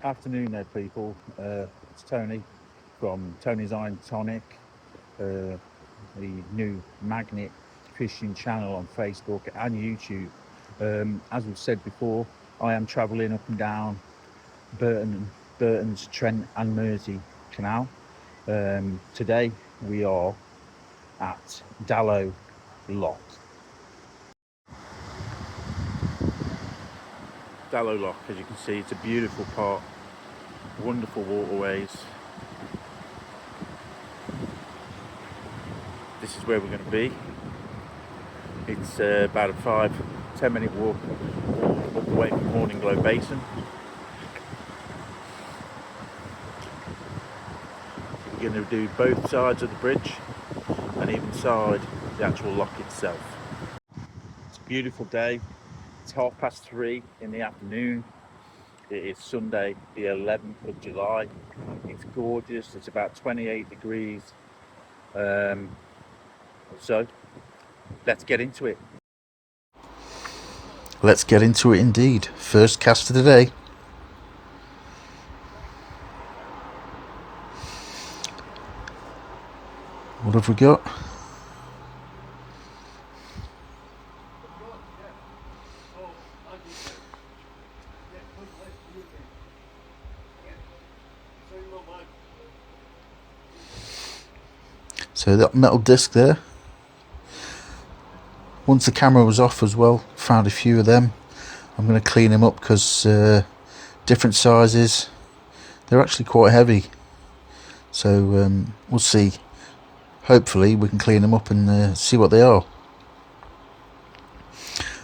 Afternoon there, people. It's Tony from Tony's Iron Tonic, the new magnet fishing channel on Facebook and YouTube. As we've said before, I am travelling up and down Burton's Trent and Mersey Canal. Today we are at Dalow Lock. Dalow Lock, as you can see, it's a beautiful part, wonderful waterways. This is where we're going to be. It's about a 5-10 minute walk up away from Morning Glow Basin. We're going to do both sides of the bridge and even inside the actual lock itself. It's a beautiful day. It's 3:30 in the afternoon. It is Sunday the 11th of July. It's gorgeous. It's about 28 degrees. So let's get into it. Let's get into it indeed. First cast of the day. What have we got? So that metal disc there. Once the camera was off as well, found a few of them. I'm going to clean them up because different sizes. They're actually quite heavy. So we'll see. Hopefully we can clean them up and see what they are.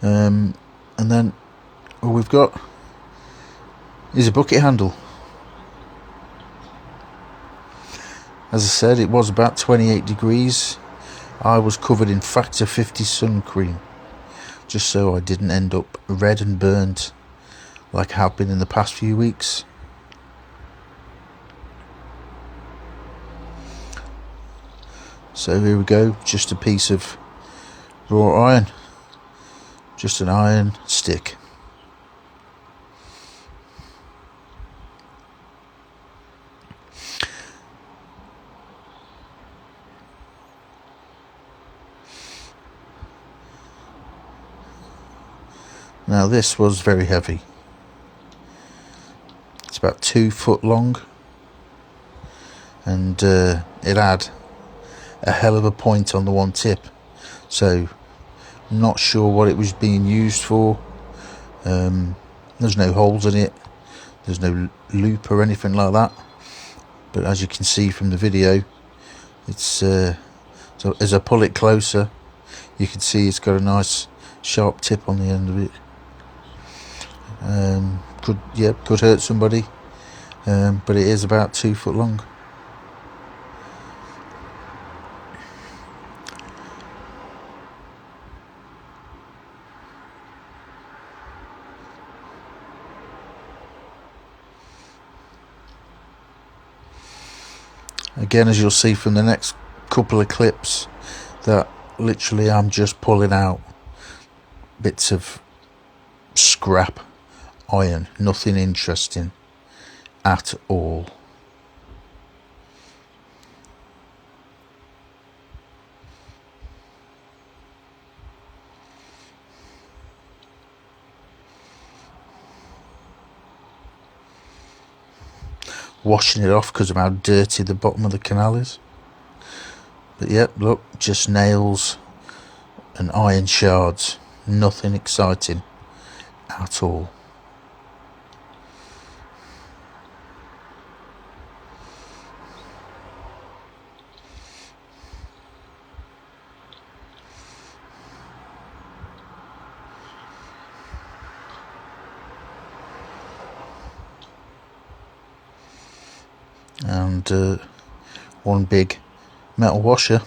And then all we've got is a bucket handle. As I said, it was about 28 degrees. I was covered in Factor 50 sun cream, just so I didn't end up red and burnt like I have been in the past few weeks. So here we go, just a piece of raw iron, just an iron stick. Now this was very heavy. It's about 2 foot long, and it had a hell of a point on the one tip, so not sure what it was being used for. There's no holes in it, there's no loop or anything like that, but as you can see from the video, it's so as I pull it closer, you can see it's got a nice sharp tip on the end of it. Could hurt somebody, but it is about 2 foot long. Again, as you'll see from the next couple of clips, that literally I'm just pulling out bits of scrap iron, nothing interesting at all. Washing it off because of how dirty the bottom of the canal is. But yep, look, just nails and iron shards, nothing exciting at all. And one big metal washer.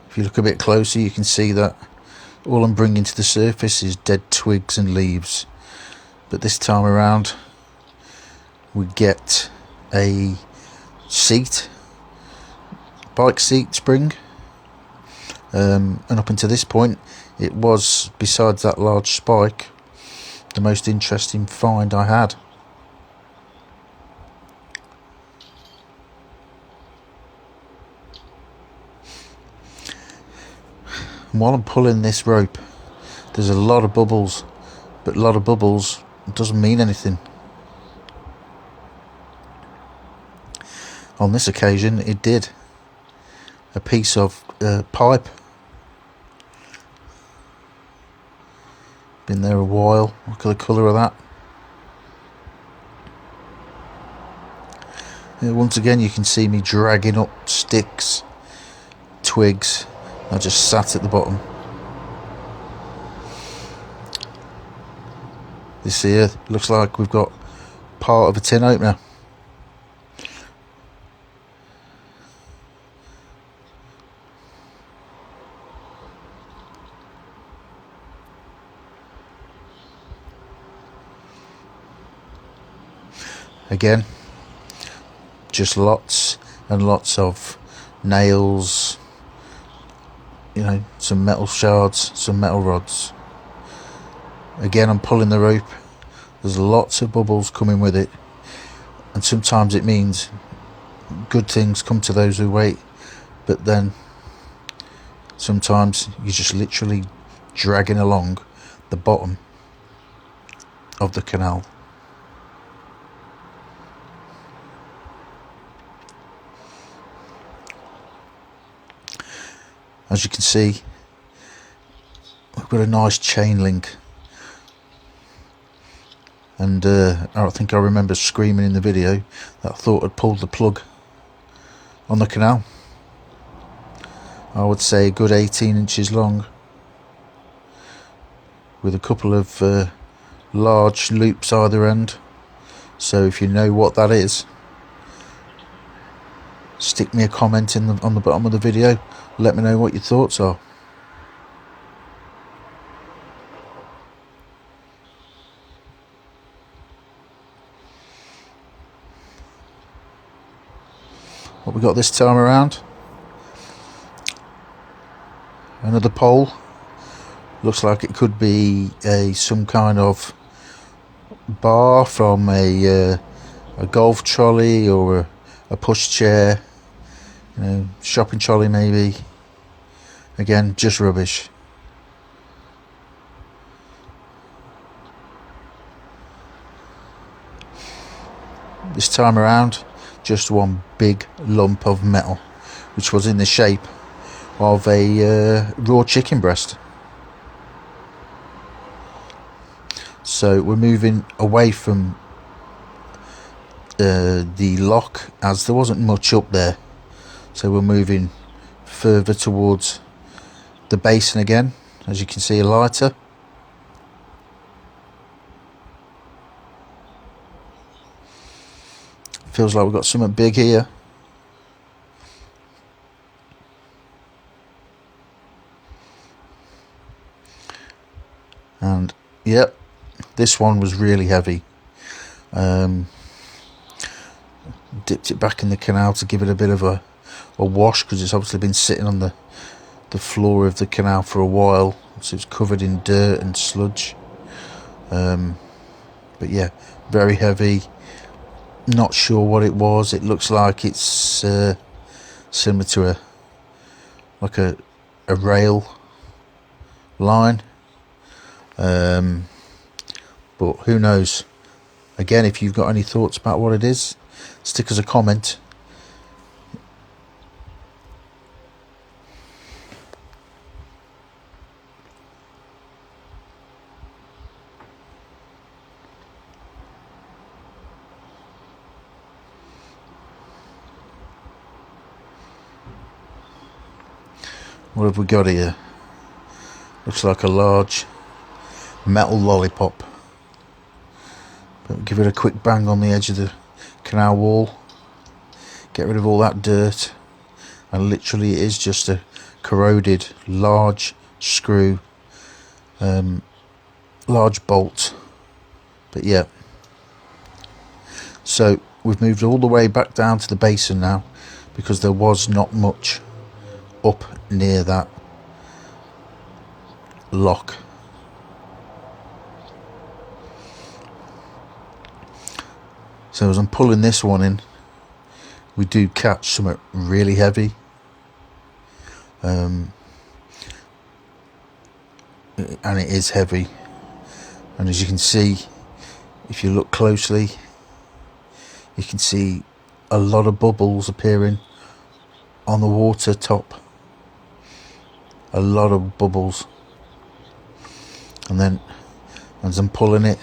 If you look a bit closer, you can see that all I'm bringing to the surface is dead twigs and leaves, but this time around we get a seat, bike seat spring, And up until this point, it was, besides that large spike, the most interesting find I had. And while I'm pulling this rope, there's a lot of bubbles, but a lot of bubbles doesn't mean anything. On this occasion, it did. A piece of pipe. Been there a while. Look at the colour of that. Once again, you can see me dragging up sticks, twigs. I just sat at the bottom. This here looks like we've got part of a tin opener. Again, just lots and lots of nails, you know, some metal shards, some metal rods. Again, I'm pulling the rope. There's lots of bubbles coming with it, and sometimes it means good things come to those who wait, but then sometimes you're just literally dragging along the bottom of the canal. As you can see, we've got a nice chain link, and I think I remember screaming in the video that I thought I'd pulled the plug on the canal. I would say a good 18 inches long, with a couple of large loops either end. So if you know what that is, stick me a comment on the bottom of the video. Let me know what your thoughts are. What we got this time around? Another pole. Looks like it could be some kind of bar from a golf trolley or a push chair, you know, shopping trolley maybe. Again, just rubbish. This time around, just one big lump of metal, which was in the shape of a raw chicken breast. So we're moving away from the lock, as there wasn't much up there, so we're moving further towards the basin again. As you can see, a lighter. Feels like we've got something big here. And yep, this one was really heavy. Dipped it back in the canal to give it a bit of a wash, because it's obviously been sitting on the floor of the canal for a while, so it's covered in dirt and sludge. But yeah, very heavy. Not sure what it was. It looks like it's similar to a rail line, but who knows. Again, if you've got any thoughts about what it is, stick us a comment. What have we got here? Looks like a large metal lollipop. But give it a quick bang on the edge of the canal wall. Get rid of all that dirt. And literally it is just a corroded large screw, large bolt. But yeah. So we've moved all the way back down to the basin now, because there was not much up near that Lock. So as I'm pulling this one in, we do catch something really heavy. And it is heavy, and as you can see, if you look closely, you can see a lot of bubbles appearing on the water top. A lot of bubbles. And then as I'm pulling it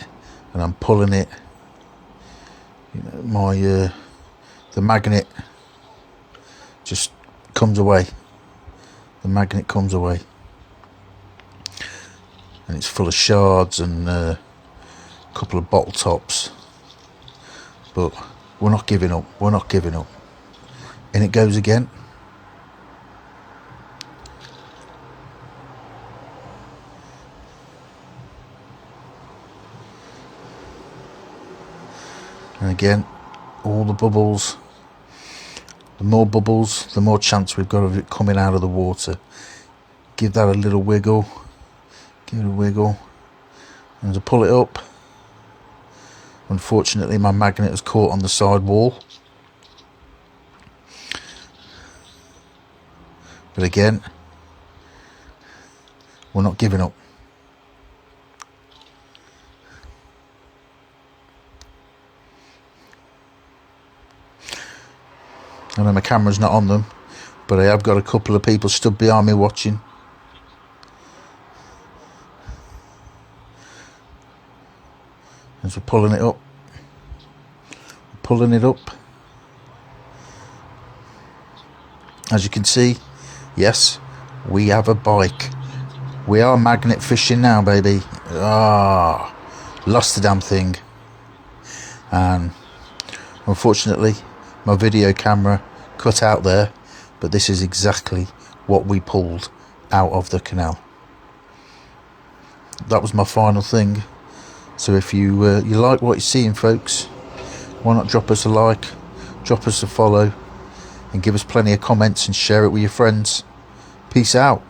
and I'm pulling it, you know, my the magnet just comes away. The magnet comes away, and it's full of shards and a couple of bottle tops. But we're not giving up. We're not giving up. And it goes again. And again, all the bubbles. The more bubbles, the more chance we've got of it coming out of the water. Give that a little wiggle. Give it a wiggle. And to pull it up, unfortunately my magnet has caught on the side wall. But again, we're not giving up. I know my camera's not on them, but I have got a couple of people stood behind me watching. As we're pulling it up. Pulling it up. As you can see, yes, we have a bike. We are magnet fishing now, baby. Lost the damn thing. And unfortunately, my video camera cut out there, but this is exactly what we pulled out of the canal. That was my final thing. So if you like what you're seeing, folks, why not drop us a like, drop us a follow, and give us plenty of comments and share it with your friends. Peace out.